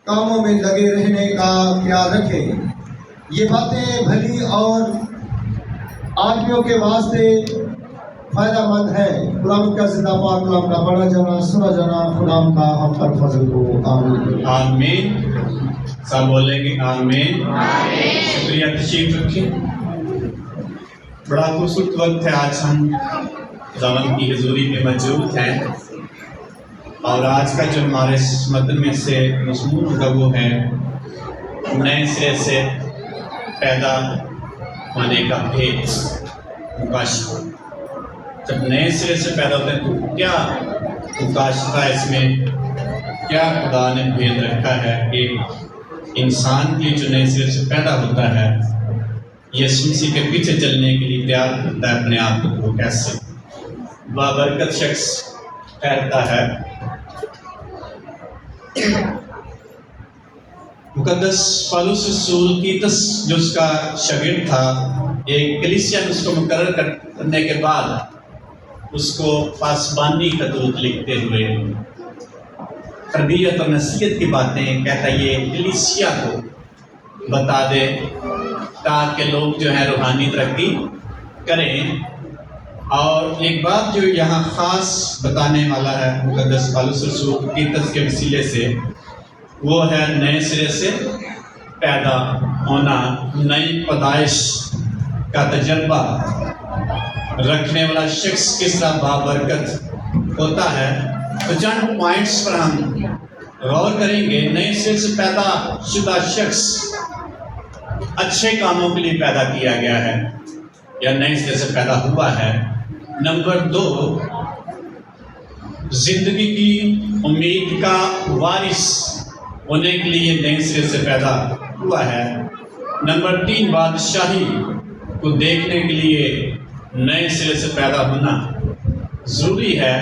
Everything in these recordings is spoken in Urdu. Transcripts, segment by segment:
کاموں میں لگے رہنے کا خیال رکھیں۔ یہ باتیں بھلی اور آدمیوں کے واسطے فائدہ مند ہے۔ خداوند کا زندہ پاک کلام کا پڑھا جانا سنا جانا خداوند کا ہم پر فضل ہو، آمین۔ آمین۔ سب بولیں گے آمین۔ شکریہ، تشریف رکھیں۔ بڑا خوبصورت وقت ہے، آج ہم خداوند کی حضوری میں موجود ہیں، اور آج کا جو ہمارے متن میں سے مضمون ہوگا وہ ہے نئے سرے سے پیدا ہونے کا بھید، مکاشفہ۔ جب نئے سرے سے پیدا ہوتے ہیں تو کیا مکاشفہ ہے، اس میں کیا خدا نے بھید رکھا ہے؟ ایک انسان کی جو نئے سرے سے پیدا ہوتا ہے، یسوع مسیح کے پیچھے چلنے کے لیے تیار کرتا ہے اپنے آپ کو، وہ کیسے بابرکت شخص ٹھہرتا ہے۔ مقدس پالوس رسول تیتس جو اس کا شاگرد تھا، ایک کلیسیا میں اس کو مقرر کرنے کے بعد اس کو پاسبانی خطوط لکھتے ہوئے تربیت اور نصیحت کی باتیں کہتا ہے، یہ کلیسیا کو بتا دے تاکہ لوگ جو ہے روحانی ترقی کریں۔ اور ایک بات جو یہاں خاص بتانے والا ہے مقدس پالوس رسول تیتس کے وسیلے سے، وہ ہے نئے سرے سے پیدا ہونا، نئی پیدائش کا تجربہ رکھنے والا شخص کس طرح بابرکت ہوتا ہے۔ تو چند پوائنٹس پر ہم غور کریں گے۔ نئے سرے سے پیدا شدہ شخص اچھے کاموں کے لیے پیدا کیا گیا ہے یا نئے سرے سے پیدا ہوا ہے۔ نمبر 2، زندگی کی امید کا وارث ہونے کے لیے نئے سرے سے پیدا ہوا ہے۔ نمبر 3، بادشاہی کو دیکھنے کے لیے نئے سرے سے پیدا ہونا ضروری ہے۔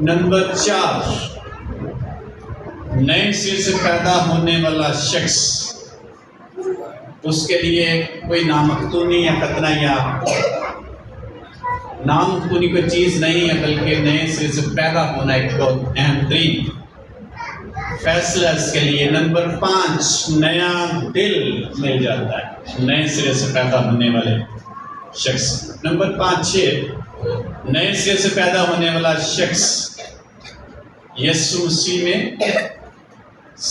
نمبر 4، نئے سرے سے پیدا ہونے والا شخص، اس کے لیے کوئی نامختونی یا خطرہ یا نامختونی کوئی چیز نہیں ہے، بلکہ نئے سرے سے پیدا ہونا ایک بہت اہم ترین فیصلہ اس کے لیے۔ نمبر 5، نیا دل مل جاتا ہے نئے سرے سے پیدا ہونے والے شخص۔ نمبر 6، نئے سرے سے پیدا ہونے والا شخص یسوع مسیح میں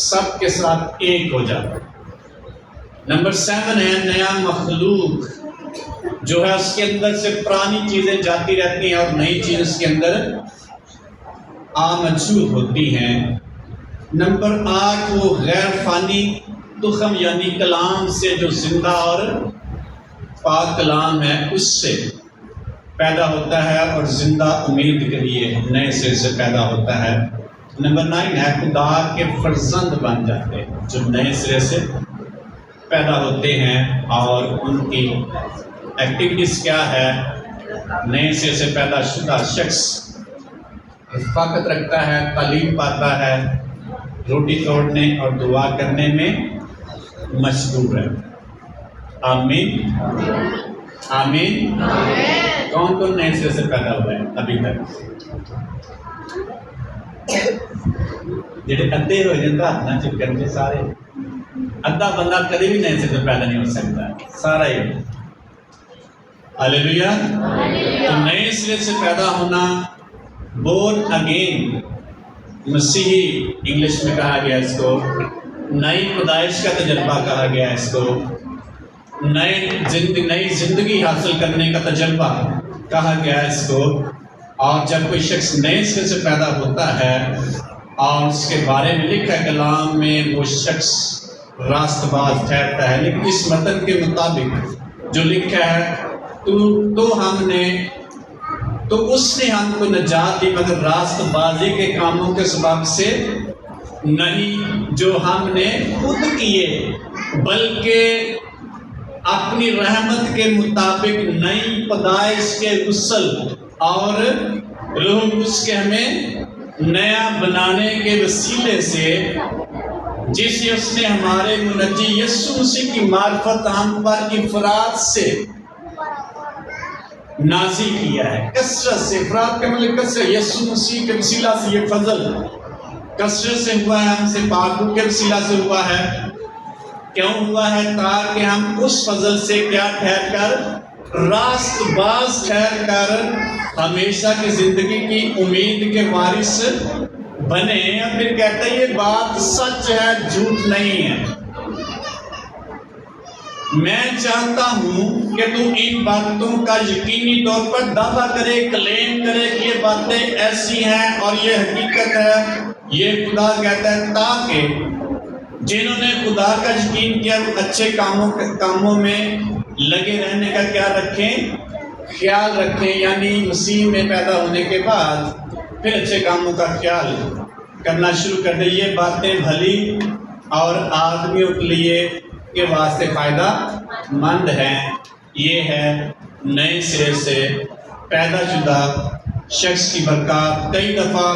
سب کے ساتھ ایک ہو جاتا ہے۔ نمبر 7 ہے نیا مخلوق جو ہے، اس کے اندر سے پرانی چیزیں جاتی رہتی ہیں اور نئی چیز اس کے اندر آمجود ہوتی ہیں۔ نمبر 8، وہ غیر فانی تخم یعنی کلام سے جو زندہ اور پاک کلام ہے اس سے پیدا ہوتا ہے اور زندہ امید کے لیے نئے سرے سے پیدا ہوتا ہے۔ نمبر 9 ہے خدا کے فرزند بن جاتے ہیں جو نئے سرے سے پیدا ہوتے ہیں، اور ان کی ایکٹیویٹیز کیا ہے؟ نئے سرے سے پیدا شدہ شخص رفاقت رکھتا ہے، تعلیم پاتا ہے، روٹی توڑنے اور دعا کرنے میں مشغول ہے۔ آمین آمین۔ کون کون نئے سرے سے پیدا ہوا ہے ابھی تک؟ جڑے ادھے ہو جاتا نہ چپ کر کے سارے، ادھا بندہ کبھی بھی نئے سرے سے پیدا نہیں ہو سکتا، سارا ہی۔ ہاللیلویا۔ تو نئے سرے سے پیدا ہونا، بورن اگین، مسیحی انگلش میں کہا گیا اس کو، نئی پیدائش کا تجربہ کہا گیا اس کو، نئی زندگی حاصل کرنے کا تجربہ کہا گیا اس کو۔ اور جب کوئی شخص نئے سرے سے پیدا ہوتا ہے اور اس کے بارے میں لکھا ہے کلام میں، وہ شخص راست باز ٹھہرتا ہے۔ لیکن اس متن کے مطابق جو لکھا ہے تو اس نے ہم کو نجات دی، مگر راست بازی کے کاموں کے سبب سے نہیں جو ہم نے خود کیے، بلکہ اپنی رحمت کے مطابق نئی پیدائش کے غسل اور روح القدس کے ہمیں نیا بنانے کے وسیلے سے، جسے اس نے ہمارے منجی یسوع مسیح کی معرفت ہم پر افراط سے نازل کیا ہے۔ کثرت سے، افراط کا مطلب کثرت، یسوع مسیح کے وسیلہ سے یہ فضل کثرت سے ہوا ہے، ہم سے پاک روح کے وسیلہ سے ہوا ہے۔ کیوں ہوا ہے؟ تاکہ ہم اس فضل سے کیا ٹھہر کر، راست باز ٹھہر کر ہمیشہ کی زندگی کی امید کے وارث بنے۔ اور پھر کہتا ہے یہ بات سچ ہے، جھوٹ نہیں ہے۔ میں چاہتا ہوں کہ تو ان باتوں کا یقینی طور پر دعویٰ کرے، کلیم کرے کہ یہ باتیں ایسی ہیں اور یہ حقیقت ہے، یہ خدا کہتا ہے، تاکہ جنہوں نے خدا کا یقین کیا وہ اچھے کاموں میں لگے رہنے کا کیا رکھیں، خیال رکھیں۔ یعنی مسیح میں پیدا ہونے کے بعد پھر اچھے کاموں کا خیال کرنا شروع کر دے۔ یہ باتیں بھلی اور آدمیوں کے لیے کے واسطے فائدہ مند ہیں۔ یہ ہے نئے سرے سے پیدا شدہ شخص کی برکات۔ کئی دفعہ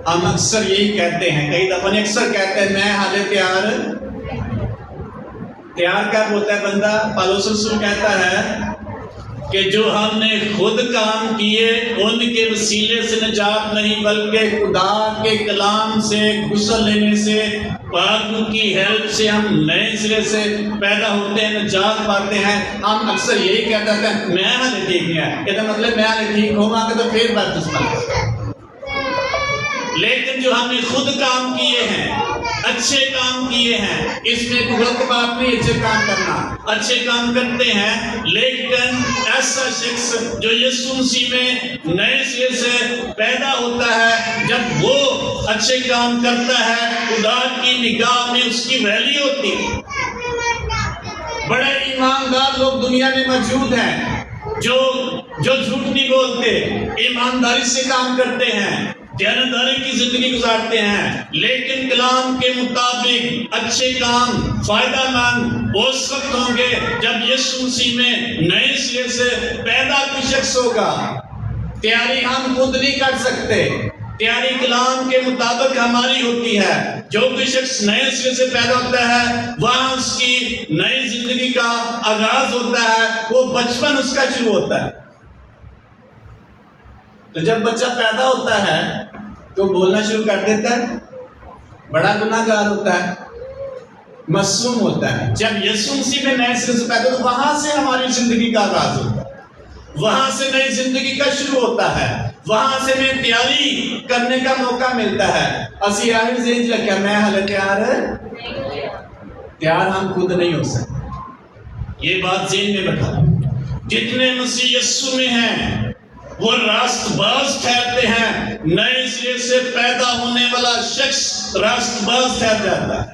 ہم اکثر یہی کہتے ہیں، اکثر کہتے ہیں میں حالے تیار کب ہوتا ہے بندہ؟ پالوس رسول کہتا ہے کہ جو ہم نے خود کام کیے ان کے وسیلے سے نجات نہیں، بلکہ خدا کے کلام سے غسل لینے سے، پاک روح کی ہیلپ سے ہم نئے سرے سے پیدا ہوتے ہیں، نجات پاتے ہیں۔ ہم اکثر یہی کہتے ہیں میں حالے ٹھیک نہیں ہے، کہتا مطلب میں حالے ٹھیک ہوگا کہ تو پھر بپتسمہ۔ لیکن جو ہم نے خود کام کیے ہیں، اچھے کام کیے ہیں، اس میں کوئی غلط بات نہیں، اچھے کام کرنا، اچھے کام کرتے ہیں۔ لیکن ایسا شخص جو یسوع مسیح میں نئے سرے سے پیدا ہوتا ہے، جب وہ اچھے کام کرتا ہے خدا کی نگاہ میں اس کی ویلیو ہوتی ہے۔ بڑے ایماندار لوگ دنیا میں موجود ہیں جو جھوٹ نہیں بولتے، ایمانداری سے کام کرتے ہیں، دیانتداری کی زندگی گزارتے ہیں، لیکن کلام کے مطابق اچھے کام فائدہ مند اس وقت ہوں گے جب یسوع مسیح میں نئے سرے سے پیدا کوئی شخص ہوگا۔ تیاری ہم خود نہیں کر سکتے، تیاری کلام کے مطابق ہماری ہوتی ہے۔ جو کوئی شخص نئے سرے سے پیدا ہوتا ہے وہاں اس کی نئی زندگی کا آغاز ہوتا ہے، وہ بچپن اس کا شروع ہوتا ہے۔ تو جب بچہ پیدا ہوتا ہے تو بولنا شروع کر دیتا ہے، بڑا گناہ گار ہوتا ہے، معصوم ہوتا ہے۔ جب یسوع مسیح میں نئے سرے سے پیدا تو وہاں سے ہماری زندگی کا آغاز ہوتا ہے، وہاں سے نئی زندگی کا شروع ہوتا ہے، وہاں سے میں تیاری کرنے کا موقع ملتا ہے۔ اسی آخر ذہن رکھا میں حالے تیار ہم خود نہیں ہو سکتے۔ یہ بات ذہن میں بٹھا، جتنے مسیح یسوع میں ہیں وہ راست باز ٹھہرتے ہیں۔ نئے سرے سے پیدا ہونے والا شخص راست باز ٹھہر جاتا ہے۔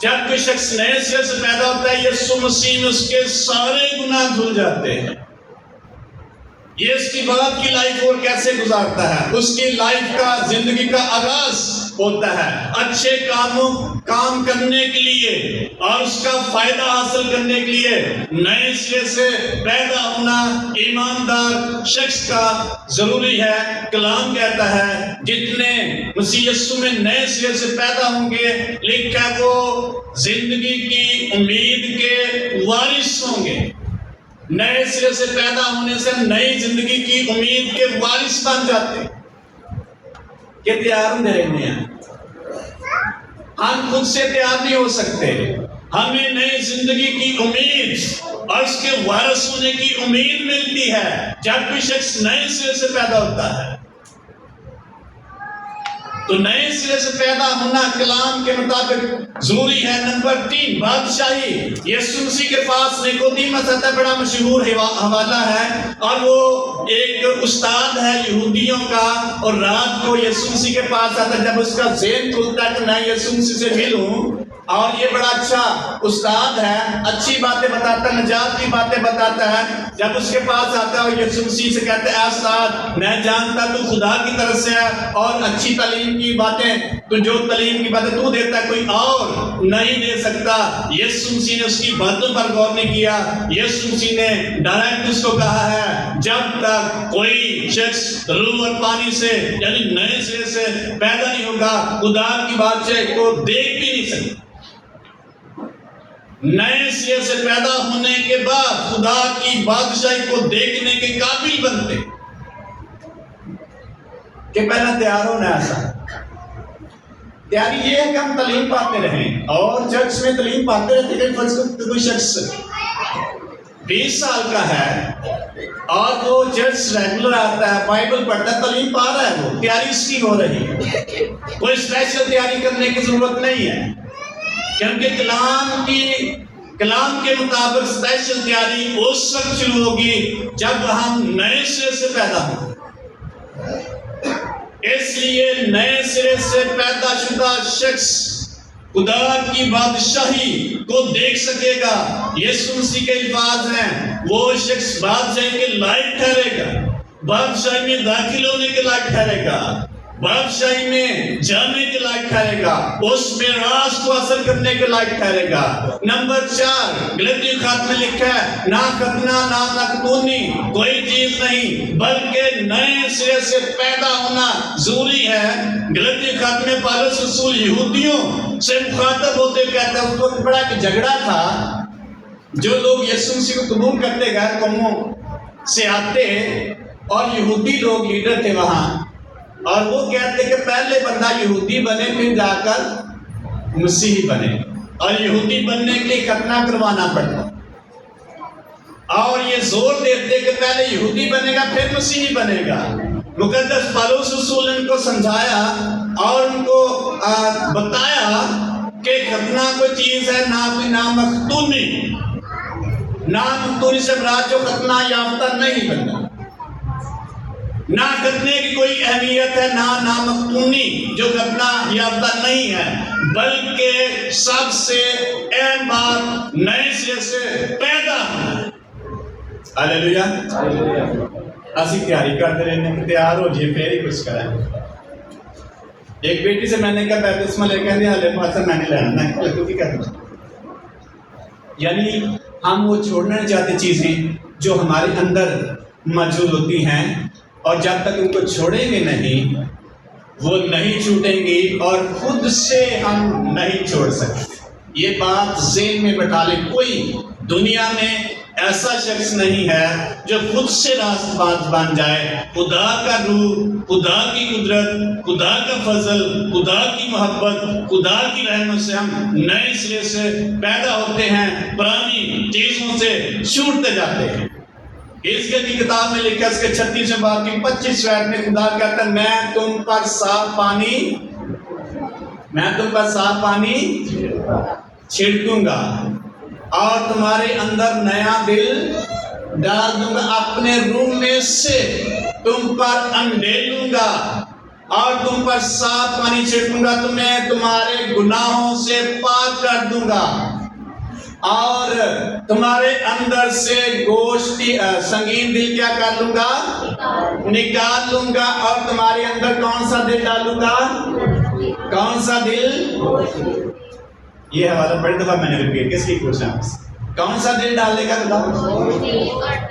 جب کوئی شخص نئے سرے سے پیدا ہوتا ہے یسوع مسیح میں اس کے سارے گناہ دھل جاتے ہیں۔ یہ اس کی بعد کی لائف اور کیسے گزارتا ہے، اس کی لائف کا زندگی کا آغاز ہوتا ہے اچھے کام کرنے کے لیے اور اس کا فائدہ حاصل کرنے کے لیے۔ نئے سرے سے پیدا ہونا ایماندار شخص کا ضروری ہے۔ کلام کہتا ہے جتنے مسیح یسوع میں نئے سرے سے پیدا ہوں گے، لکھا ہے وہ زندگی کی امید کے وارث ہوں گے۔ نئے سرے سے پیدا ہونے سے نئی زندگی کی امید کے وارث بن جاتے ہیں کہ تیار ہوں رہنے ہیں۔ ہم خود سے تیار نہیں ہو سکتے، ہمیں نئی زندگی کی امید اور اس کے وارث ہونے کی امید ملتی ہے جب کوئی شخص نئے سرے سے پیدا ہوتا ہے۔ تو نئے سرے سے پیدا ہونا کلام کے مطابق ضروری ہے۔ نمبر 3 بادشاہی۔ یسوع مسیح کے پاس نیکودیمس آتا ہے، بڑا مشہور حوالہ ہے، اور وہ ایک استاد ہے یہودیوں کا، اور رات کو یسوع مسیح کے پاس آتا ہے۔ جب اس کا ذہن کھلتا ہے کہ میں یسوع مسیح سے ملوں، اور یہ بڑا اچھا استاد ہے، اچھی باتیں بتاتا ہے، نجات کی باتیں بتاتا ہے۔ جب اس کے پاس آتا ہے اور یسوع مسیح سے کہتا ہے اے استاد میں جانتا تو خدا کی طرف سے ہے اور اچھی تعلیم کی باتیں تو جو تعلیم کی باتیں تو دیتا ہے کوئی اور نہیں دے سکتا۔ یسوع مسیح نے اس کی باتوں پر غور نہیں کیا۔ یسوع مسیح نے ڈائریکٹ اس کو کہا ہے جب تک کوئی شخص روح اور پانی سے یعنی نئے سرے سے پیدا نہیں ہوگا خدا کی بادشاہی کو دیکھ بھی نہیں سکتا۔ نئے سرے سے پیدا ہونے کے بعد خدا کی بادشاہی کو دیکھنے کے قابل بنتے کہ پہلا تیار ہونا ایسا تیاری یہ ہے کہ ہم تعلیم پاتے رہیں اور چرچ میں تعلیم پاتے رہتے ہیں. فرض کرو کوئی شخص 20 سال کا ہے اور وہ چرچ ریگولر آتا ہے, بائبل پڑھتا ہے, تعلیم پا رہا ہے, وہ تیاری اس کی ہو رہی ہے. کوئی اسپیشل تیاری کرنے کی ضرورت نہیں ہے, کیونکہ کلام کے مطابق اسپیشل تیاری اس وقت شروع ہوگی جب ہم نئے سرے سے پیدا ہوں. اس لیے نئے سرے سے پیدا شدہ شخص خدا کی بادشاہی کو دیکھ سکے گا. یسوع مسیح کے الفاظ ہیں, وہ شخص بادشاہی کے لائق ٹھہرے گا, بادشاہی میں داخل ہونے کے لائق ٹھہرے گا, بادشاہی میں جانے کے لائق ٹھہرے گا, اس میراث کو حاصل کرنے کے لائق ٹھہرے گا. نمبر 4 غلطی خط میں لکھا ہے, نہ ختنہ نہ مختونی کوئی چیز نہیں بلکہ نئے سرے سے پیدا ہونا ضروری ہے. غلطی خط میں پالس رسول یہودیوں سے مخاطب ہوتے کہتا ہے, اس وقت بڑا ایک جھگڑا تھا. جو لوگ یسوع مسیح کو قبول کرتے غیر قوموں سے آتے اور یہودی لوگ لیڈر تھے وہاں, اور وہ کہتے کہ پہلے بندہ یہودی بنے پھر جا کر مسیحی بنے, اور یہودی بننے کے لیے ختنہ کروانا پڑتا, اور یہ زور دیتے کہ پہلے یہودی بنے گا پھر مسیحی بنے گا. مقدس پالوس رسول نے ان کو سمجھایا اور ان کو بتایا کہ ختنہ کوئی چیز ہے, نہ کوئی نامختونی. نامختونی سے مراد جو ختنہ یافتہ نہیں بننا, نہ ختنے کی کوئی اہمیت ہے, نہ نامختونی جو ختنہ یافتہ نہیں ہے, بلکہ سب سے اہم بات نئے سرے سے پیدا ہونا. ہاللیلویا. اسی تیاری کرتے رہنے کی تیار ہو جائے پھر ہی کچھ کریں. ایک بیٹی سے میں نے کہا بیپتسمہ لے کے آنے ہلے پاس میں نے لینا, میں کہا تو کی کرنا. یعنی ہم وہ چھوڑنا نہیں چاہتے چیزیں جو ہمارے اندر موجود ہوتی ہیں, اور جب تک ان کو چھوڑیں گے نہیں وہ نہیں چھوٹیں گی اور خود سے ہم نہیں چھوڑ سکتے. یہ بات ذہن میں بٹھا لیں, کوئی دنیا میں ایسا شخص نہیں ہے جو خود سے راست باز بن جائے. خدا کا روح, خدا کی قدرت, خدا کا فضل, خدا کی محبت, خدا کی رحمت سے ہم نئے سرے سے پیدا ہوتے ہیں, پرانی چیزوں سے چھوٹتے جاتے ہیں. اس کی کتاب میں لکھا, اس کے 36 باب کی 25 آیت میں خدا کہتا ہے, میں تم پر صاف پانی چھڑکوں گا اور تمہارے اندر نیا دل ڈال دوں گا, اپنے روح میں سے تم پر انڈیلوں گا اور تم پر صاف پانی چھڑکوں گا, تمہیں تمہارے گناہوں سے پاک کر دوں گا اور تمہارے اندر سے گوشتی سنگین دل کیا کر لوں گا, نکال لوں گا, اور تمہارے اندر کون سا دل ڈالوں گا, کون سا دل. یہ حوالہ بڑی دفعہ میں نے ریپیٹ کس کی پوچھا, کون سا دل ڈالنے کا خدا.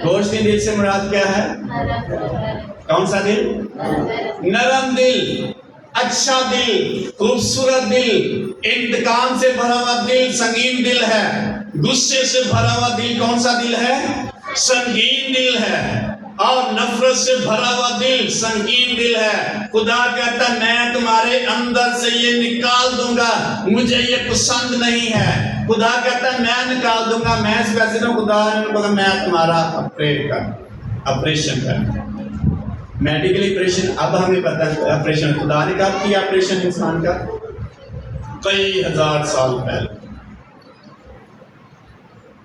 گوشتی دل سے مراد کیا ہے, کون سا دل, نرم دل, اچھا دل, خوبصورت دل, انتقام سے بھرا ہوا دل سنگین دل ہے, غصے سے بھرا ہوا دل کون سا دل ہے, سنگین دل ہے, اور نفرت سے بھرا ہوا دل سنگین دل ہے. خدا کہتا ہے میں تمہارے اندر سے یہ نکال دوں گا, مجھے یہ پسند نہیں ہے. خدا کہتا ہے میں نکال دوں گا, میں اس ویسے نہ, خدا نے کہا میں تمہارا آپریشن کر میڈیکل آپریشن. اب ہمیں پتہ ہے آپریشن خدا نے کہا کیا آپریشن انسان کا کئی ہزار سال پہلے.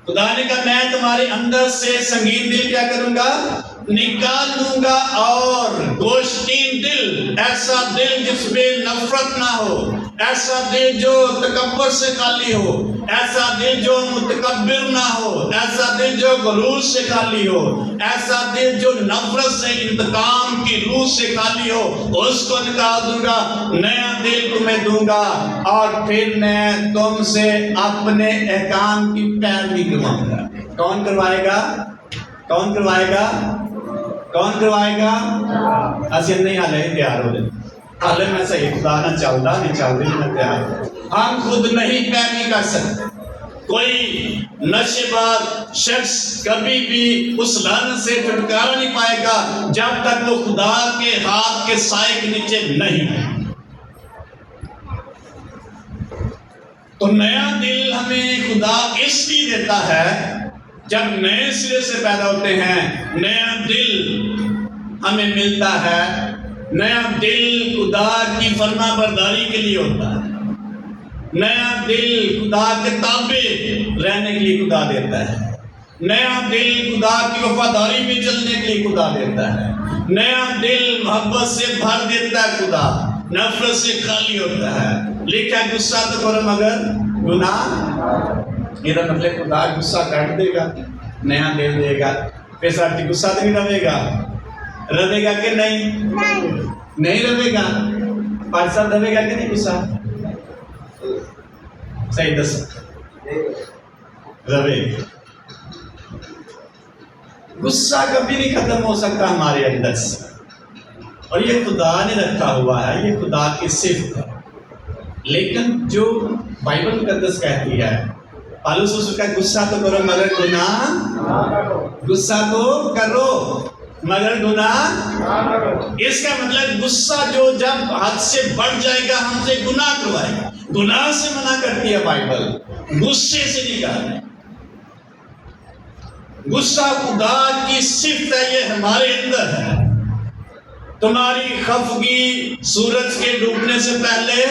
خدا نے کہا میں تمہارے اندر سے سنگین دل کیا کروں گا, نکال لوں گا, اور گوشتین دل, ایسا دل جس میں نفرت نہ ہو, ایسا دل جو تکبر سے خالی ہو, ایسا دل جو متکبر نہ ہو, ایسا دل جو غرور سے خالی ہو, ایسا دل جو نفرت سے, انتقام کی روح سے خالی ہو, اس کو نکال دوں گا. نیا دل تمہیں دوں گا اور پھر میں تم سے اپنے احکام کی پیروی کرواؤں گا. کون کروائے گا, کون کروائے گا, کون کروائے گا. اسی نہیں حالے تیار ہو جائے, حالے میں صحیح خدا نہ چلتا نہیں چلتی نہ تیار. ہم خود نہیں پیروی کر سکتے. کوئی نشے باز شخص کبھی بھی اس لعنت سے چھٹکارا نہیں پائے گا جب تک وہ خدا کے ہاتھ کے سائے کے نیچے نہیں ہے. تو نیا دل ہمیں خدا اس لیے دیتا ہے جب نئے سرے سے پیدا ہوتے ہیں، نیا دل ہمیں ملتا ہے، نیا دل خدا کی فرما برداری کے لیے ہوتا ہے، نیا دل خدا کے تابع رہنے کے لیے خدا دیتا ہے، نیا دل خدا کی وفاداری میں چلنے کے لیے خدا دیتا ہے، نیا دل محبت سے بھر دیتا ہے خدا، نفرت سے خالی ہوتا ہے۔ لکھا ہے غصہ تو کرو مگر گناہ، یہ مطلب خدا غصہ کاٹ دے گا، نیا دل دے گا، پیسہ کی غصہ تو نہیں رہے گا کہ نہیں رہے گا، 5 سال رہے گا کہ نہیں غصہ؟ صحیح دس رہے گا۔ غصہ کبھی نہیں ختم ہو سکتا ہمارے اندر سے، اور یہ خدا نے رکھا ہوا ہے، یہ خدا کی صفت ہے۔ لیکن جو بائبل مقدس کہتی ہے، پالوس اس کا غصہ تو کرو مگر گناہ، غصہ تو کرو مگر گناہ، اس کا مطلب غصہ جو جب حد سے بڑھ جائے گا ہم سے گناہ کروائے گا۔ گناہ سے منع کرتی ہے بائبل، غصے سے نہیں کہا۔ غصہ خدا کی صفت ہے، یہ ہمارے اندر ہے۔ تمہاری خفگی سورج کے ڈوبنے سے پہلے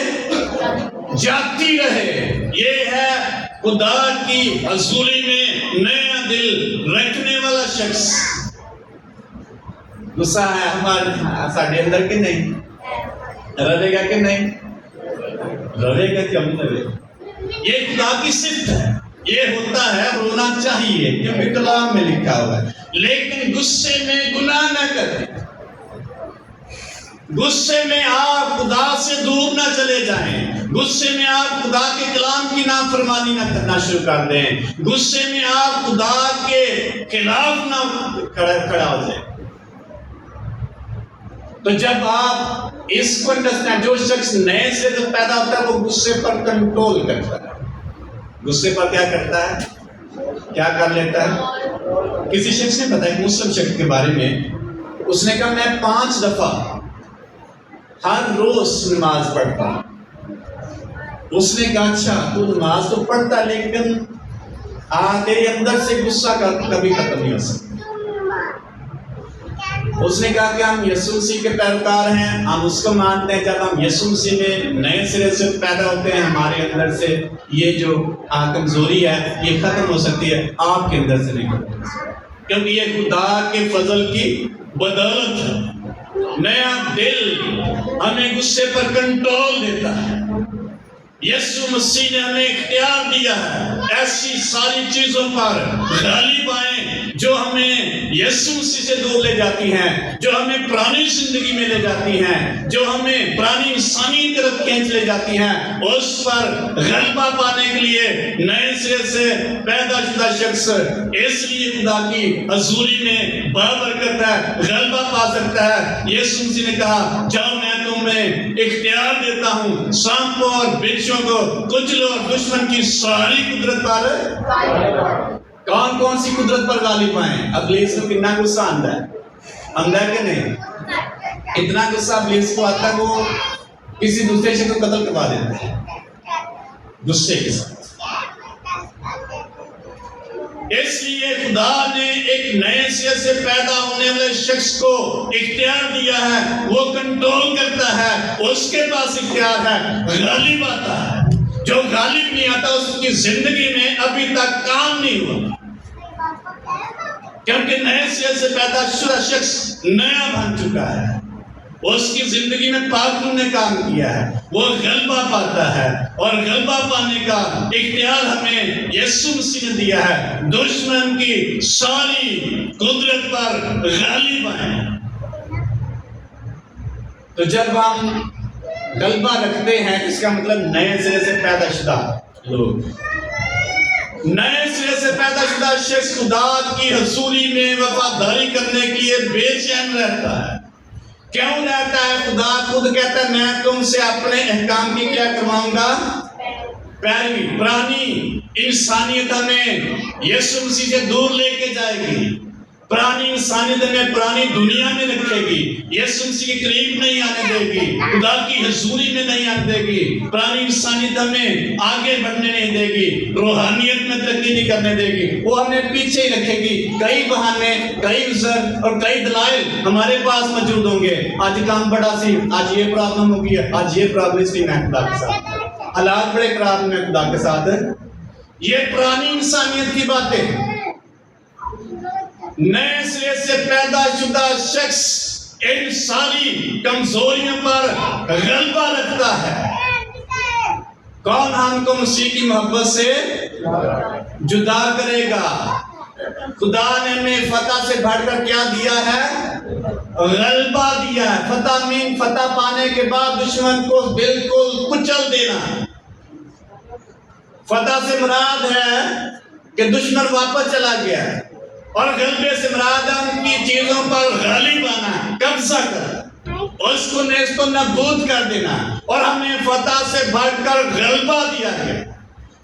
جاتی رہے، یہ ہے خدا کی حضوری میں نیا دل رکھنے والا شخص۔ غصہ ہے ہمارے اندر کہ نہیں رہے گا کہ نہیں رہے گا کہ ہم رہے گا، یہ خدا کی صفت ہے، یہ ہوتا ہے، ہونا چاہیے کیونکہ کلام میں لکھا ہوا ہے۔ لیکن غصے میں گناہ نہ کریں، غصے میں آپ خدا سے دور نہ چلے جائیں، غصے میں آپ خدا کے کلام کی نافرمانی نہ کرنا شروع کر دیں، غصے میں آپ خدا کے خلاف نہ کھڑا ہو جائیں۔ تو جب آپ اس کو انڈرسٹینڈ، جو شخص نئے سے جو پیدا ہوتا ہے وہ غصے پر کنٹرول کرتا ہے۔ غصے پر کیا کرتا ہے، کیا کر لیتا ہے؟ کسی شخص نے بتایا، ایک مسلم شخص کے بارے میں، اس نے کہا میں 5 دفعہ ہر روز نماز پڑھتا ہوں۔ اس نے کہا اچھا تو نماز تو پڑھتا لیکن تیرے اندر سے غصہ کبھی ختم نہیں ہو سکتا۔ اس نے کہا کہ ہم یسوع مسیح کے پیروکار ہیں، ہم اس کو مانتے ہیں، جب ہم یسوع مسیح میں نئے سرے سے پیدا ہوتے ہیں ہمارے اندر سے یہ جو کمزوری ہے یہ ختم ہو سکتی ہے، آپ کے اندر سے نہیں ختم ہو سکتی، کیونکہ یہ خدا کے فضل کی بدولت ہے۔ نیا دل ہمیں غصے پر کنٹرول دیتا ہے۔ یسوع مسیح نے ہمیں اختیار دیا ہے ایسی ساری چیزوں پر غالب آئیں جو ہمیں یسوع مسیح سے دور لے جاتی ہیں، جو ہمیں پرانی زندگی میں لے جاتی ہیں، جو ہمیں پرانی انسانی طرف کھینچ لے جاتی ہیں۔ اس پر غلبہ پانے کے لیے نئے سرے سے پیدا شدہ شخص اس لیے خدا کی حضوری میں بابرکت ہے، غلبہ پا سکتا ہے۔ یسوع مسیح نے کہا جاؤ میں تمہیں اختیار دیتا ہوں، سانپوں اور بچھو کو کچلو اور دشمن کی ساری قدرت پر۔ کون سی قدرت پر غالب آئیں؟ ابلیس کو کتنا غصہ آتا ہے کہ نہیں؟ اتنا غصہ ابلیس کو آتا ہے وہ کسی دوسرے شخص کو قتل کروا دیتا ہے غصے کے ساتھ۔ اس لیے خدا نے ایک نئے سرے سے پیدا ہونے والے شخص کو اختیار دیا ہے، وہ کنٹرول کرتا ہے، اس کے پاس اختیار ہے، غالب آتا ہے۔ جو غالب نہیں آتا اس کی زندگی میں ابھی تک کام نہیں ہوا، کیونکہ نئے سرے سے پیدا شدہ شخص نیا بن چکا ہے، اس کی زندگی میں پاک روح نے کام کیا ہے، وہ غلبہ پاتا ہے، اور غلبہ پانے کا اختیار ہمیں یسوع مسیح نے دیا ہے۔ دشمن کی ساری قدرت پر غالب آئیں۔ تو جب ہم غلبہ رکھتے ہیں اس کا مطلب نئے سرے سے پیدا شدہ لوگ، نئے سرے سے پیدا شدہ شخص خدا کی حضوری میں وفاداری کرنے کے لیے بے چین رہتا ہے۔ کیوں رہتا ہے؟ خدا خود کہتا ہے میں تم سے اپنے احکام کی کیا کرواؤں گا؟ پیروی۔ پرانی انسانیت ہمیں یسوع مسیح سے دور لے کے جائے گی، پرانی انسانیت میں پرانی دنیا میں رکھے گی، یسوع مسیح کے قریب نہیں آنے دے گی، خدا کی حضوری میں نہیں آنے دے گی، پرانی انسانیت میں آگے بڑھنے نہیں دے گی، روحانیت میں ترقی نہیں کرنے دے گی، وہ ہمیں پیچھے ہی رکھے گی۔ کئی بہانے، کئی عذر اور کئی دلائل ہمارے پاس موجود ہوں گے۔ آج کام بڑا سی، آج یہ پرابلم ہوگی، آج یہ پرابلم، اس لیے میں خدا کے ساتھ، حالات بڑے خراب میں خدا کے ساتھ۔ یہ پرانی انسانیت کی باتیں۔ نئے سرے سے پیدا شدہ شخص ان ساری کمزوریوں پر غلبہ رکھتا ہے۔ کون ہم کو مسیح کی محبت سے جدا کرے گا؟ خدا نے ہمیں فتح سے بڑھ کر کیا دیا ہے؟ غلبہ دیا ہے۔ فتح میں فتح پانے کے بعد دشمن کو بالکل کچل دینا۔ فتح سے مراد ہے کہ دشمن واپس چلا گیا ہے، اور غلبے سے مراد ہے ان کی چیزوں پر غالب آنا، قبضہ کرنا، اس کو نابود کر دینا، اور ہمیں فتح سے بڑھ کر غلبہ دیا گیا۔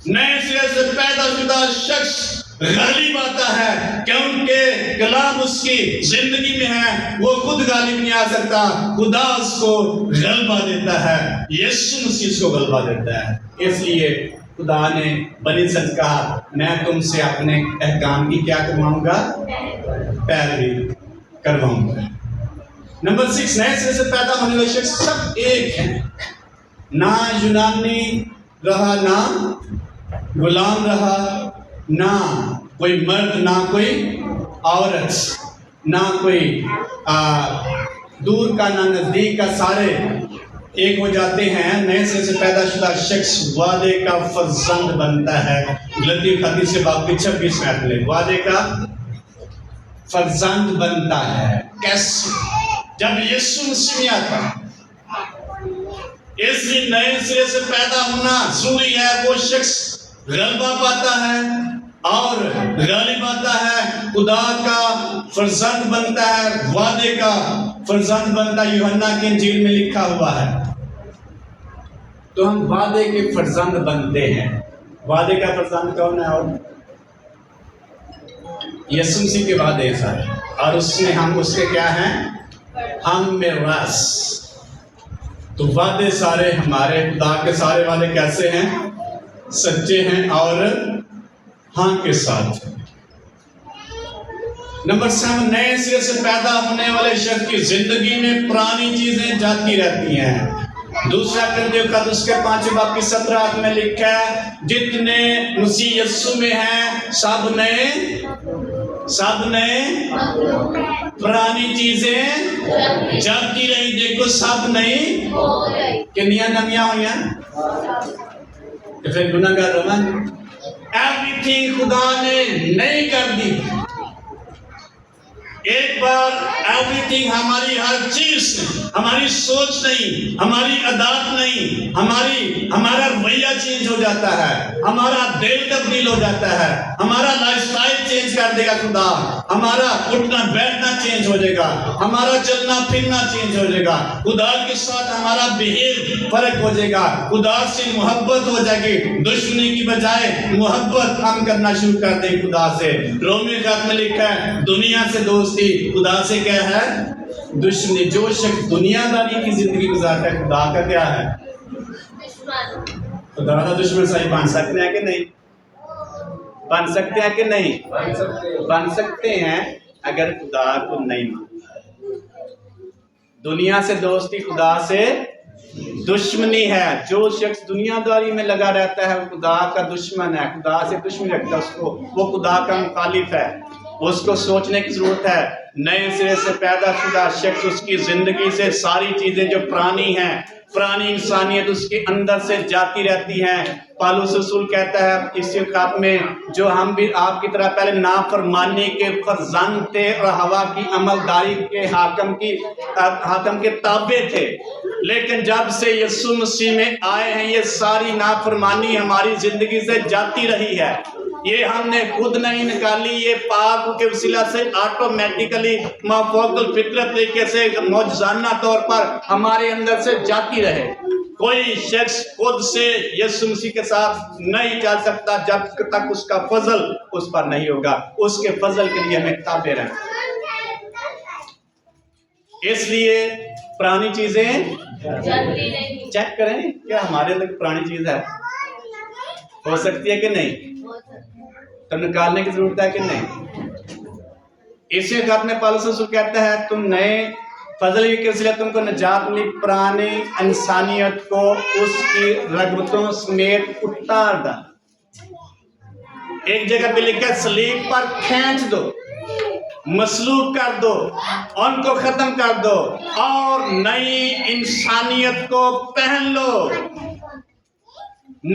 نئے سرے سے پیدا شدہ شخص غالب آتا ہے کیونکہ کلام اس کی زندگی میں ہے، وہ خود غالب نہیں آ سکتا، خدا اس کو غلبہ دیتا ہے، یسوع مسیح اس کو غلبہ دیتا ہے۔ اس لیے خدا نے بنی اسرائیل سے کہا، میں تم سے اپنے احکام کی کیا کرواؤں گا؟ پیروی کرواؤں گا۔ نمبر 6، نئے سرے سے پیدا ہونے والے شخص سب ایک ہیں، نہ یونانی رہا، نہ غلام رہا، نہ کوئی مرد، نہ کوئی عورت، نہ کوئی دور کا نہ نزدیک کا، سارے ایک ہو جاتے ہیں۔ نئے سرے سے پیدا شدہ شخص وعدے کا فرزند بنتا ہے۔ غلطی حدیث سے باب 26 میں آتے ہیں، وعدے کا فرزند بنتا ہے۔ کیسے؟ جب یسوع مسیح میں آتا ہے۔ اس لیے نئے سرے سے پیدا ہونا ضروری ہے۔ وہ شخص غلبہ پاتا ہے اور غالب آتا ہے، خدا کا فرزند بنتا ہے، وعدے کا فرزند بنتا ہے۔ یوحنا کی انجیل میں لکھا ہوا ہے۔ تو ہم وعدے کے فرزند بنتے ہیں۔ وعدے کا فرزند کون ہے؟ اور یسوع مسیح کے وعدے سارے، اور اس میں ہم اس کے کیا ہیں؟ ہم میراث۔ تو وعدے سارے ہمارے، خدا کے سارے وعدے کیسے ہیں؟ سچے ہیں اور ہاں کے ساتھ۔ نمبر 7، نئے سرے سے پیدا ہونے والے شخص کی زندگی میں پرانی چیزیں جاتی رہتی ہیں۔ دوسرا کرنتیوں کا اس کے 5 باب کی 17 میں لکھا ہے، جتنے مسیح یسوع میں ہیں سب نئے، پرانی چیزیں جاتی رہی، دیکھو سب نئی کنیاں نمیاں ہوئی ہیں، تو پھر گناہ گار رومان ایوری تھنگ خدا نے نئی کر دی۔ ایک بار ایوری تھنگ، ہماری ہر چیز، ہماری سوچ نہیں، ہماری عادات نہیں، ہمارا رویہ چینج ہو جاتا ہے، ہمارا دل تبدیل ہو جاتا ہے، ہمارا لائف سٹائل چینج کر دے گا خدا، ہمارا اٹھنا بیٹھنا چینج ہو جائے گا، ہمارا چلنا پھرنا چینج ہو جائے گا، خدا کے ساتھ ہمارا بہیو فرق ہو جائے گا، خدا سے محبت ہو جائے گی، دشمنی کی بجائے محبت ہم کرنا شروع کر دیں خدا سے۔ رومی خط میں لکھا ہے، دنیا سے دوستی، خدا سے کیا ہے؟ دشمنی۔ جو شخص دنیا داری کی زندگی گزارتا ہے، خدا کا کیا ہے؟ خدا کا دشمن۔ صحیح بن سکتے ہیں کہ نہیں؟ بن سکتے ہیں کہ نہیں؟ بن سکتے ہیں اگر خدا کو نہیں مانتے۔ دنیا سے دوستی خدا سے دشمنی ہے۔ جو شخص دنیا داری میں لگا رہتا ہے وہ خدا کا دشمن ہے، خدا سے دشمنی رکھتا ہے، اس کو وہ خدا کا مخالف ہے۔ اس کو سوچنے کی ضرورت ہے۔ نئے سرے سے پیدا شدہ شخص، اس کی زندگی سے ساری چیزیں جو پرانی ہیں، پرانی انسانیت اس کے اندر سے جاتی رہتی ہیں۔ پالوس رسول کہتا ہے اسی خط میں، جو ہم بھی آپ کی طرح پہلے نافرمانی کے فرزند تھے اور ہوا کی عملداری کے حاکم کے تابع تھے، لیکن جب سے یسوع مسیح میں آئے ہیں یہ ساری نافرمانی ہماری زندگی سے جاتی رہی ہے۔ یہ ہم نے خود نہیں نکالی، یہ پاک کے وسیلہ سے آٹومیٹیکلی مافوق الفطرت طریقے سے معجزانہ طور پر ہمارے اندر سے جاتی رہے۔ کوئی شخص خود سے یسوع مسیح کے ساتھ نہیں چل سکتا جب تک اس کا فضل اس پر نہیں ہوگا۔ اس کے فضل کے لیے ہمیں تابع رہنا۔ اس لیے پرانی چیزیں جلدی نہیں چیک کریں کیا ہمارے اندر پرانی چیز ہے، ہو سکتی ہے کہ نہیں، ہو سکتا تو نکالنے کی ضرورت ہے کہ نہیں۔ اسی خط میں پالوس رسول کہتا ہے تم نئے فضل کے وسیلے تم کو نجات ملی، پرانی انسانیت کو اس کی رغبتوں سمیت اتار ڈال۔ ایک جگہ پہ لکھا ہے صلیب پر کھینچ دو، مسلوب کر دو، ان کو ختم کر دو اور نئی انسانیت کو پہن لو۔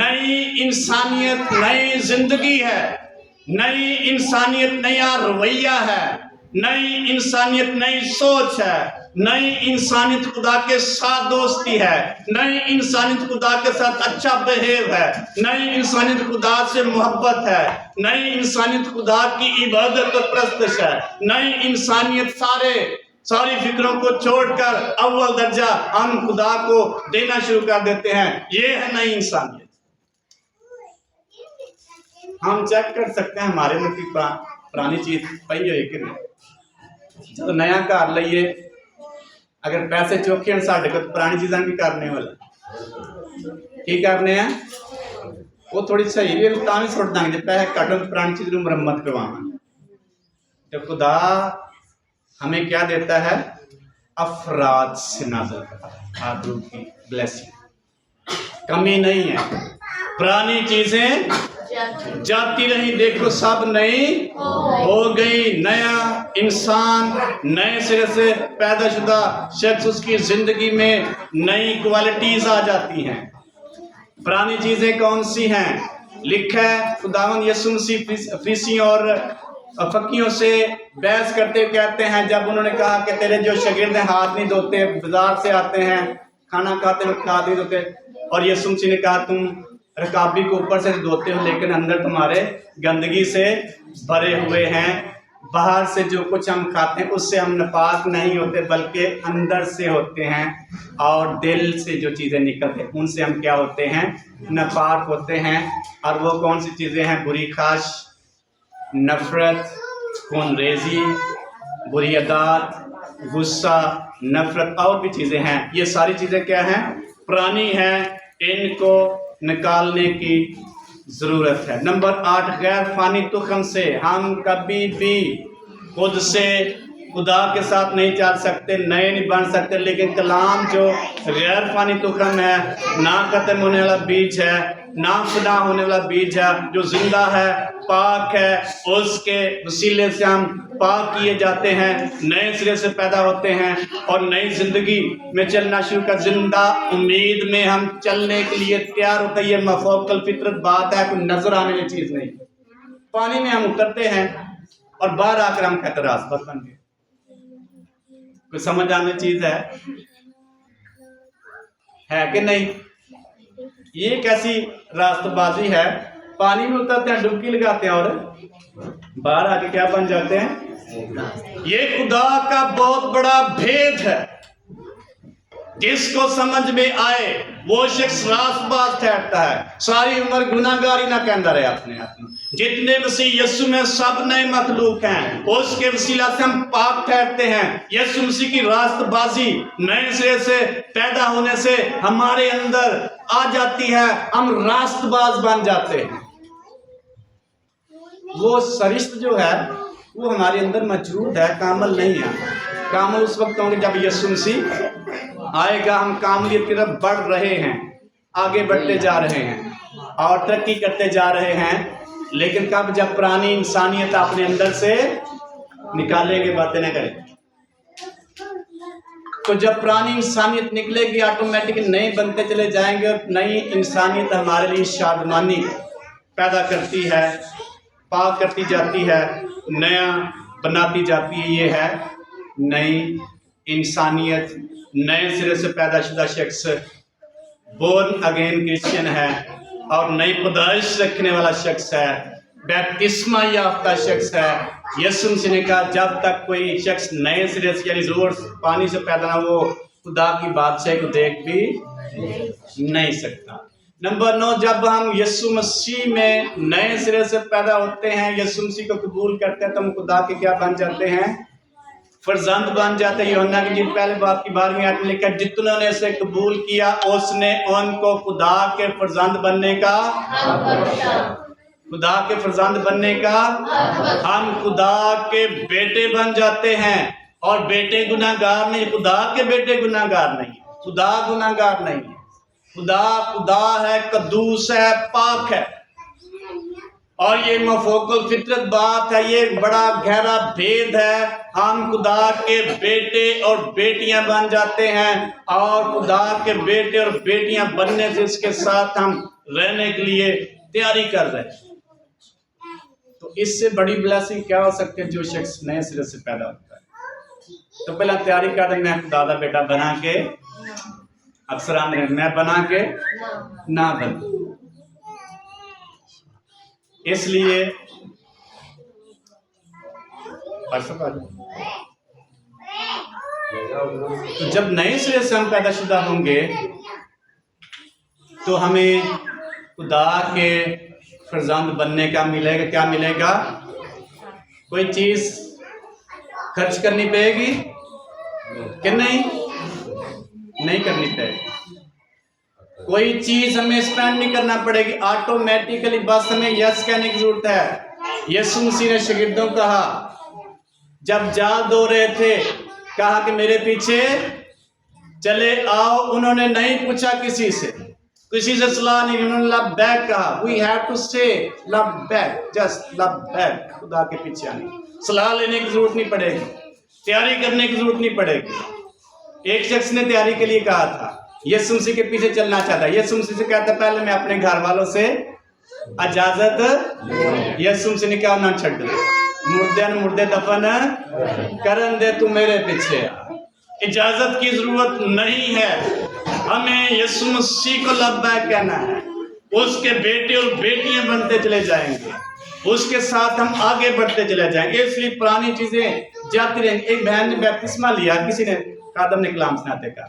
نئی انسانیت نئی زندگی ہے، نئی انسانیت نیا رویہ ہے، نئی انسانیت نئی سوچ ہے، نئی انسانیت خدا کے ساتھ دوستی ہے، نئی انسانیت خدا کے ساتھ اچھا بہیو ہے، نئی انسانیت خدا سے محبت ہے، نئی انسانیت خدا کی عبادت اور پرستش ہے، نئی انسانیت ساری فکروں کو چھوڑ کر اول درجہ ہم خدا کو دینا شروع کر دیتے ہیں۔ یہ ہے نئی انسانیت۔ ہم چیک کر سکتے ہیں ہمارے میں کی پرانی چیز پئی ہوئی کہ نہیں۔ جب نیا گھر لئیے اگر پیسے چوکھے ہیں ساڑھے کو پرانی چیزاں بھی کرنے والا کی کرنے ہیں وہ تھوڑی صحیح بھی تاں بھی چھوڑ دیں گے پیسے کٹوں پرانی چیز میں مرمت کروانا۔ جب خدا ہمیں کیا دیتا ہے افراد سے نازل کرتا ہے آدھرو کی بلیسنگ، کمی نہیں ہے۔ پرانی چیزیں جاتی رہی، دیکھو سب نئی ہو گئی، نیا انسان نئے سرے سے پیدا شدہ شخص اس کی زندگی میں نئی کوالٹیز آ جاتی ہیں۔ پرانی چیزیں کون سی ہیں؟ لکھا ہے خداوند یسوع مسیح فریسیوں اور فقیوں سے بحث کرتے کہتے ہیں جب انہوں نے کہا کہ تیرے جو شاگرد ہیں ہاتھ نہیں دھوتے، بازار سے آتے ہیں کھانا کھاتے ہیں ہاتھ نہیں دھوتے، اور یسوع مسیح نے کہا تم رکابی کو اوپر سے دھوتے ہو لیکن اندر تمہارے گندگی سے بھرے ہوئے ہیں، باہر سے جو کچھ ہم کھاتے ہیں اس سے ہم ناپاک نہیں ہوتے بلکہ اندر سے ہوتے ہیں، اور دل سے جو چیزیں نکلتے ہیں ان سے ہم کیا ہوتے ہیں ناپاک ہوتے ہیں۔ اور وہ کون سی چیزیں ہیں؟ بری خواہش، نفرت، خون ریزی، بری عادات، غصہ، نفرت، اور بھی چیزیں ہیں۔ یہ ساری چیزیں کیا ہیں؟ پرانی ہیں، ان کو نکالنے کی ضرورت ہے۔ نمبر 8 غیر فانی تخم سے ہم کبھی بھی خود سے خدا کے ساتھ نہیں چل سکتے، نئے نہیں بن سکتے، لیکن کلام جو غیر فانی تخم ہے، نہ ختم ہونے والا بیج ہے، نہ فنا ہونے والا بیج ہے، جو زندہ ہے، پاک ہے، اس کے وسیلے سے ہم پاک کیے جاتے ہیں، نئے سرے سے پیدا ہوتے ہیں اور نئی زندگی میں چلنا شروع کر زندہ امید میں ہم چلنے کے لیے تیار ہوتے ہیں۔ یہ مفوق الفطرت بات ہے، کوئی نظر آنے والی چیز نہیں۔ پانی میں ہم اترتے ہیں اور باہر آ کر ہم کہتے ہیں راستہ بن گئے، کوئی سمجھ آنے چیز ہے کہ نہیں؟ یہ کیسی راست بازی ہے؟ پانی میں اترتے ہیں ڈبکی لگاتے ہیں اور باہر آ کے کیا بن جاتے ہیں؟ یہ خدا کا بہت بڑا بھید ہے، جس کو سمجھ میں آئے وہ شخص راست باز ٹھہرتا ہے، ساری عمر گناہگاری نہ کہندا رہے اپنے آپ میں۔ جتنے مسیح یسوع میں سب نئے مخلوق ہیں، اس کے وسیلہ سے ہم پاک ٹھہرتے ہیں۔ یسوع مسیح کی راست بازی نئے سرے سے پیدا ہونے سے ہمارے اندر آ جاتی ہے، ہم راست باز بن جاتے ہیں۔ وہ سرشت جو ہے وہ ہمارے اندر موجود ہے، کامل نہیں ہے۔ کامل اس وقت ہوں گے جب یسوع مسیح آئے گا، ہم کاملیت کی طرف بڑھ رہے ہیں، آگے بڑھتے جا رہے ہیں اور ترقی کرتے جا رہے ہیں، لیکن کب؟ جب پرانی انسانیت اپنے اندر سے نکالیں گے، باتیں نہ کریں۔ تو جب پرانی انسانیت نکلے گی آٹومیٹک نئے بنتے چلے جائیں گے، اور نئی انسانیت ہمارے لیے شادمانی پیدا کرتی ہے، پاک کرتی جاتی ہے، نیا بناتی جاتی ہے۔ یہ ہے نئی انسانیت، نئے سرے سے پیدا شدہ شخص، بورن اگین کرسچن ہے اور نئی پیدائش رکھنے والا شخص ہے، بیپتسمہ یافتہ شخص ہے۔ یسوع مسیح نے کہا جب تک کوئی شخص نئے سرے سے یعنی زور پانی سے پیدا نہ، وہ خدا کی بادشاہی کو دیکھ بھی نہیں سکتا۔ نمبر 9 جب ہم یسوع مسیح میں نئے سرے سے پیدا ہوتے ہیں، یسوع مسیح کو قبول کرتے ہیں، تو ہم خدا کے کیا بن جاتے ہیں؟ فرزند بن جاتے ہیں۔ یوحنا کی پہلے باب کی 12ویں آیت میں لکھا ہے جتنوں نے اسے قبول کیا اس نے ان کو خدا کے فرزند بننے کا خدا کے فرزند بننے کا ہم خدا کے بیٹے بن جاتے ہیں۔ اور بیٹے گناہ گار نہیں، خدا کے بیٹے گناہ گار نہیں، خدا گناہ گار نہیں ہے۔ خدا ہے، قدوس ہے، پاک ہے، اور یہ مفوق الفطرت بات ہے، یہ بڑا گہرا بھید ہے۔ ہم خدا کے بیٹے اور بیٹیاں بن جاتے ہیں، اور خدا کے بیٹے اور بیٹیاں بننے سے اس کے ساتھ ہم رہنے کے لیے تیاری کر رہے ہیں۔ تو اس سے بڑی بلیسنگ کیا ہو سکتی ہے؟ جو شخص نئے سرے سے پیدا ہوتا ہے تو پہلا تیاری کر دیں، میں خدا کا بیٹا بنا کے افسران میں بنا کے نہ بن۔ اس لیے تو جب نئے سرے سے ہم پیدا شدہ ہوں گے تو ہمیں خدا کے فرزند بننے کا ملے گا۔ کیا ملے گا؟ کوئی چیز خرچ کرنی پڑے گی کہ نہیں کرنی پڑے گی؟ کوئی چیز ہمیں اسپینڈ نہیں کرنا پڑے گی، آٹومیٹیکلی بس ہمیں یس کہنے کی ضرورت ہے۔ یسوع مسیح نے شاگردوں کو کہا جب جال دو رہے تھے، کہا کہ میرے پیچھے چلے آؤ۔ انہوں نے نہیں پوچھا کسی سے صلاح نہیں، انہوں نے لب بیک کہا۔ وی ہیو ٹو سے لب بیک، جسٹ لب بیک، خدا کے پیچھے آنے، صلاح لینے کی ضرورت نہیں پڑے گی، تیاری کرنے کی ضرورت نہیں پڑے گی۔ ایک شخص نے تیاری کے لیے کہا تھا، یسوع مسیح کے پیچھے چلنا چاہتا ہے۔ یسوع مسیح سے کہتا ہے پہلے میں اپنے گھر والوں سے اجازت، یسوع مسیح نے کہا نہ چھڈ دے، مردے دفن کرن دے، تو میرے پیچھے آ۔ اجازت کی ضرورت نہیں ہے، ہمیں یسوع مسیح کو لبیک کہنا ہے۔ اس کے بیٹے اور بیٹیاں بنتے چلے جائیں گے، اس کے ساتھ ہم آگے بڑھتے چلے جائیں گے۔ اس لیے پرانی چیزیں جاتی رہیں گی۔ ایک بہن نے بیپتسمہ لیا، کسی نے خادم نے کلام سناتے کا،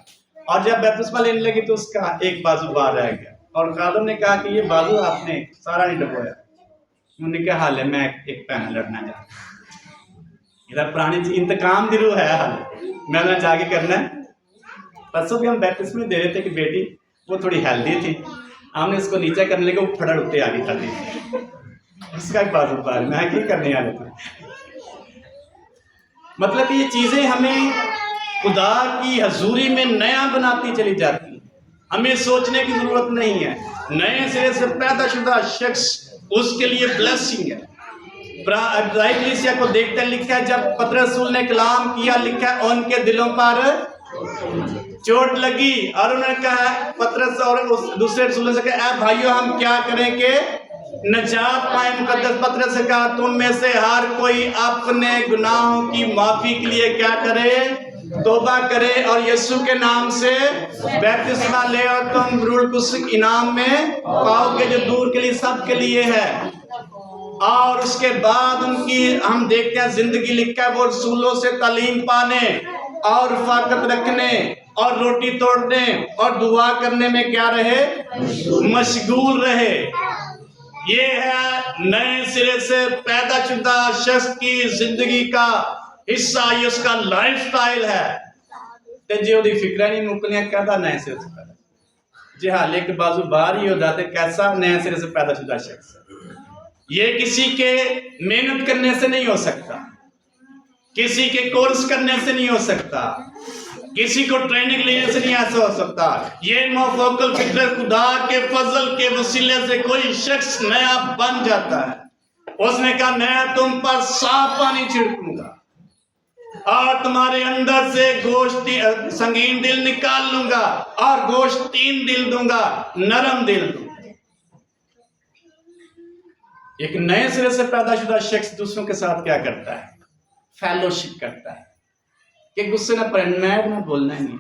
اور جب بیپتسمہ لینے لگی تو اس کا ایک بازو باہر رہ گیا، اور خادم نے کہا کہ یہ بازو آپ نے سارا نہیں ڈبویا۔ انہوں نے کہا حال ہے میں ایک پین لڑنا چاہتا ہوں، ادھر پرانی چیز انتقام دی روح ہے، حال میں نے جا کے کرنا ہے۔ پرسوں بھی ہم بیپتسمہ دے رہے تھے کہ بیٹی وہ تھوڑی ہیلدی تھی، ہم نے اس کو نیچے کرنے لگے، وہ پھڑ اٹھتے آگے کھاتی تھی، اس کا ایک بازو باہر، میں کیا کرنے والے تھے۔ مطلب کہ یہ چیزیں ہمیں خدا کی حضوری میں نیا بناتی چلی جاتی ہیں، ہمیں سوچنے کی ضرورت نہیں ہے۔ نئے سرے سے پیدا شدہ شخص اس کے لیے بلیسنگ ہے۔ ابتدائی کلیسیا کو دیکھتے لکھا ہے جب پطرس رسول نے کلام کیا، لکھا ہے ان کے دلوں پر چوٹ لگی، اور انہوں نے کہا پطرس اور دوسرے رسولوں سے کہا اے بھائیو ہم کیا کریں کہ نجات پائیں؟ مقدس پطرس سے کہا تم میں سے ہر کوئی اپنے گناہوں کی معافی کے لیے کیا کرے؟ توبہ کرے، اور یسوع کے نام سے بیپتسمہ لے، اور تم روح القدس انعام میں پاؤ گے جو دور کے لیے سب کے لیے ہے۔ اور اس کے بعد ان کی ہم دیکھتے ہیں زندگی لکھا ہے وہ رسولوں سے تعلیم پانے اور رفاقت رکھنے اور روٹی توڑنے اور دعا کرنے میں کیا رہے؟ مشغول رہے۔ یہ ہے نئے سرے سے پیدا شدہ شخص کی زندگی کا حصہ، یہ اس کا لائف سٹائل ہے۔ تے جی وہ فکرہ نہیں مکلیاں کہتا نئے سرے سے پیدا، جی ہاں لے کے بازو باہر ہی ہو جاتے، کیسا نئے سرے سے پیدا شدہ شخص؟ یہ کسی کے محنت کرنے سے نہیں ہو سکتا، کسی کے کورس کرنے سے نہیں ہو سکتا، کسی کو ٹریننگ لینے سے نہیں ایسا ہو سکتا۔ یہ مفوق الفطرت خدا کے فضل کے وسیلے سے کوئی شخص نیا بن جاتا ہے۔ اس نے کہا میں تم پر صاف پانی چھڑکوں گا اور تمہارے اندر سے گوشت سنگین دل نکال لوں گا اور گوشتین دل دوں گا، نرم دل دوں گا۔ ایک نئے سرے سے پیدا شدہ شخص دوسروں کے ساتھ کیا کرتا ہے؟ فیلوشپ کرتا ہے کہ غصے نہ پڑے، میں نہ بولنا ہی نہیں۔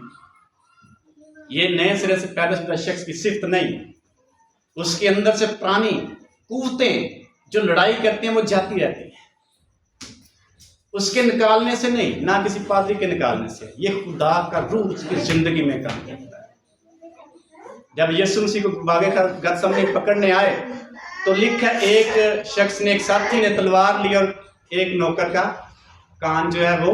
یہ نئے سرے سے پیدا شدہ شخص کی صفت نہیں، اس کے اندر سے پرانی قوتیں جو لڑائی کرتی ہیں وہ جاتی رہتی ہیں، اس کے نکالنے سے نہیں، نہ کسی پادری کے نکالنے سے، یہ خدا کا روح اس کی زندگی میں کام کرتا ہے۔ جب یسوع مسیح کو باغ گتسمنی پکڑنے آئے تو لکھا ایک شخص نے، ایک ساتھی نے تلوار لی اور ایک نوکر کا کان جو ہے وہ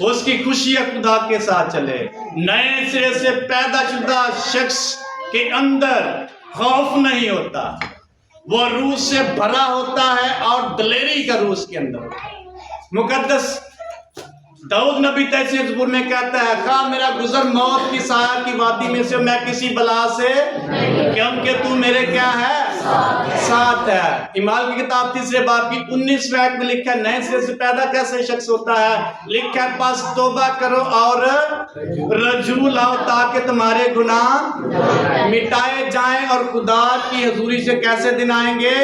اس کی خوشیاں خدا کے ساتھ چلے. نئے سرے سے پیدا شدہ شخص کے اندر خوف نہیں ہوتا، وہ روح سے بھرا ہوتا ہے اور دلیری کا روح اس کے اندر ہوتا ہے. مقدس داؤد نبی تیسیہ زبور میں کہتا ہے خواہ میرا گزر موت کی سایہ کی وادی میں سے میں کسی بلا سے کیونکہ تو میرے کیا ہے ساتھ ہے. اعمال کی کتاب 3 باب کی 19 آیت میں لکھا ہے نئے سرے سے پیدا کیسے شخص ہوتا ہے. لکھا ہے پس توبہ کرو اور رجوع لاؤ تاکہ تمہارے گناہ مٹائے جائیں اور خدا کی حضوری سے کیسے دن آئیں گے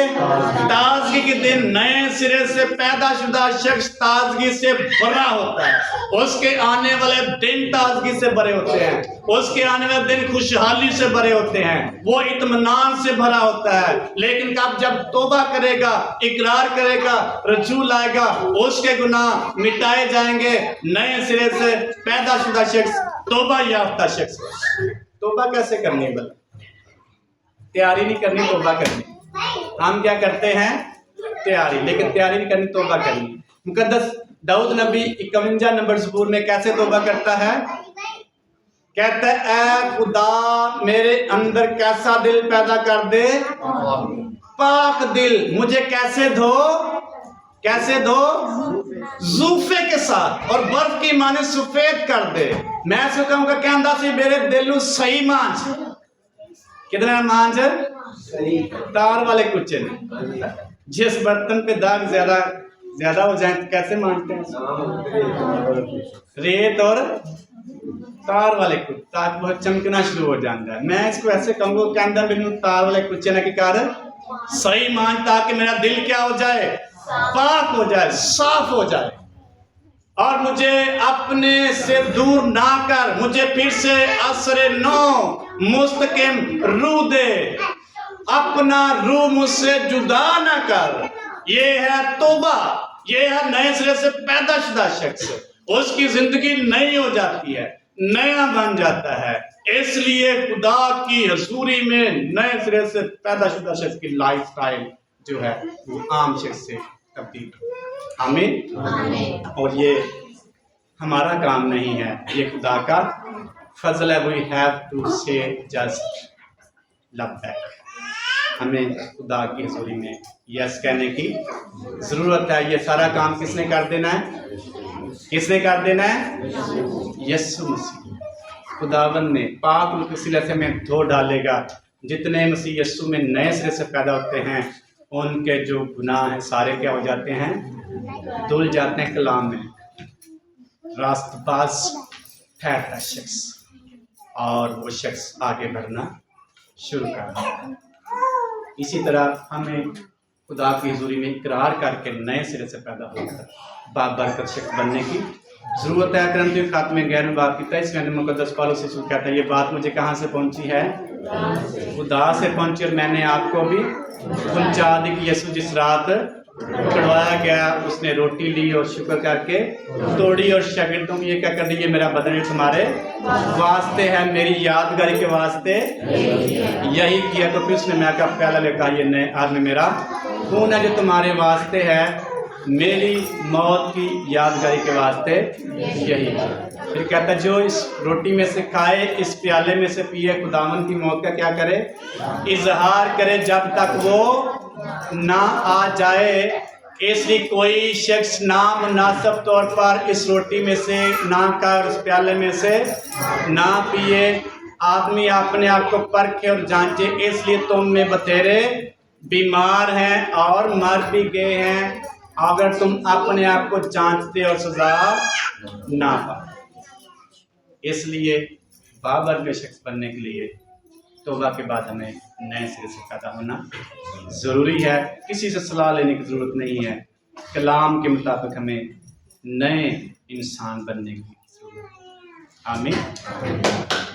تازگی کے دن. نئے سرے سے پیدا شدہ شخص تازگی سے بھرا ہوتا ہے. اس کے آنے والے دن تازگی سے بھرے ہوتے ہیں، اس کے آنے والے دن خوشحالی سے بھرے ہوتے ہیں، وہ اطمینان سے بھرا ہوتا ہے. لیکن جب توبہ کرے گا، اقرار کرے گا، رجوع لائے گا، اس کے گناہ مٹائے جائیں گے. نئے سرے سے پیدا شدہ شخص توبہ یافتہ شخص. توبہ کیسے کرنی ہے؟ تیاری نہیں کرنی، توبہ کرنی. ہم کیا کرتے ہیں؟ تیاری، لیکن تیاری نہیں کرنی، توبہ کرنی. مقدس داؤد نبی 51 نمبر زبور میں کیسے توبہ کرتا ہے؟ کہتا ہے اے خدا میرے اندر کیسا دل پیدا کر دے، پاک دل. مجھے کیسے دھو؟ کیسے دھو؟ زوفے کے ساتھ، اور برف کی مانے سفید کر دے. میں سے کہوں گا کہندہ سے میرے دل صحیح مانج. کتنا مانج؟ تار والے کچے نے. جس برتن پہ داغ زیادہ ہو جائیں تو کیسے مانتے ہیں؟ ریت اور تار والے کچے، تاکہ وہ چمکنا شروع ہو جاتا ہے. میں اس کو ایسے کہوں گا کہ اندر میں تار والے کچے نہ کی کار صحیح مان، تاکہ میرا دل کیا ہو جائے؟ پاک ہو جائے، صاف ہو جائے. اور مجھے اپنے سے دور نہ کر، مجھے پھر سے عصر نو مستقیم روح دے، اپنا روح مجھ سے جدا نہ کر. یہ ہے توبہ، یہ ہے نئے سرے سے پیدا شدہ شخص. اس کی زندگی نئی ہو جاتی ہے، نیا بن جاتا ہے. اس لیے خدا کی حضوری میں نئے سرے سے پیدا شدہ شخص کی لائف سٹائل جو ہے وہ عام شخص سے تبدیل ہو. آمین. اور یہ ہمارا کام نہیں ہے، یہ خدا کا فضل ہے. we have to say just لبیک. ہمیں خدا کی حضوری میں یس کہنے کی ضرورت ہے. یہ سارا کام کس نے کر دینا ہے؟ کس نے کر دینا ہے؟ یسوع مسیح. خداوند نے پاک روح کے وسیلے سے ہمیں دھو ڈالے گا. جتنے مسیح یسوع میں نئے سرے سے پیدا ہوتے ہیں ان کے جو گناہ ہیں سارے کیا ہو جاتے ہیں؟ دھل جاتے ہیں. کلام میں راست باز ٹھہرتا شخص، اور وہ شخص آگے بڑھنا شروع کرتا ہے. اسی طرح ہمیں خدا کی حضوری میں اقرار کر کے نئے سرے سے پیدا ہو کر بابرکت شخص بننے کی ضرورت ہے. کرنتھیوں خاتمے 11 باب کی 23 میں مقدس پالوس رسول کہتا ہے یہ بات مجھے کہاں سے پہنچی ہے؟ خدا سے پہنچی، اور میں نے آپ کو بھی پہنچا دی کہ یسوع جس رات پکڑوایا گیا اس نے روٹی لی اور شکر کر کے توڑی اور شاگردوں کو یہ کہہ کر دی یہ میرا بدن تمہارے واسطے ہے، میری یادگاری کے واسطے یہی کیا. تو پھر اس نے میں کہا پہلا لکھا یہ نئے آدمی میرا خون ہے جو تمہارے واسطے ہے، میری موت کی یادگاری کے واسطے یہی. پھر کہتا ہے جو اس روٹی میں سے کھائے اس پیالے میں سے پیے خداوند کی موت کا کیا کرے؟ اظہار کرے جب تک وہ نہ آ جائے. اس لیے کوئی شخص نامناسب طور پر اس روٹی میں سے نہ کر اس پیالے میں سے نہ پیے. آدمی اپنے آپ کو پرکھے اور جانچے، اس لیے تم میں بتیرے بیمار ہیں اور مر بھی گئے ہیں اگر تم اپنے آپ کو جانچتے اور سزا نہ پاؤ. اس لیے بابر کے شخص بننے کے لیے توبہ کے بعد ہمیں نئے سرے سے پیدا ہونا ضروری ہے. کسی سے صلاح لینے کی ضرورت نہیں ہے. کلام کے مطابق ہمیں نئے انسان بننے کی ضرورت ہے. آمین.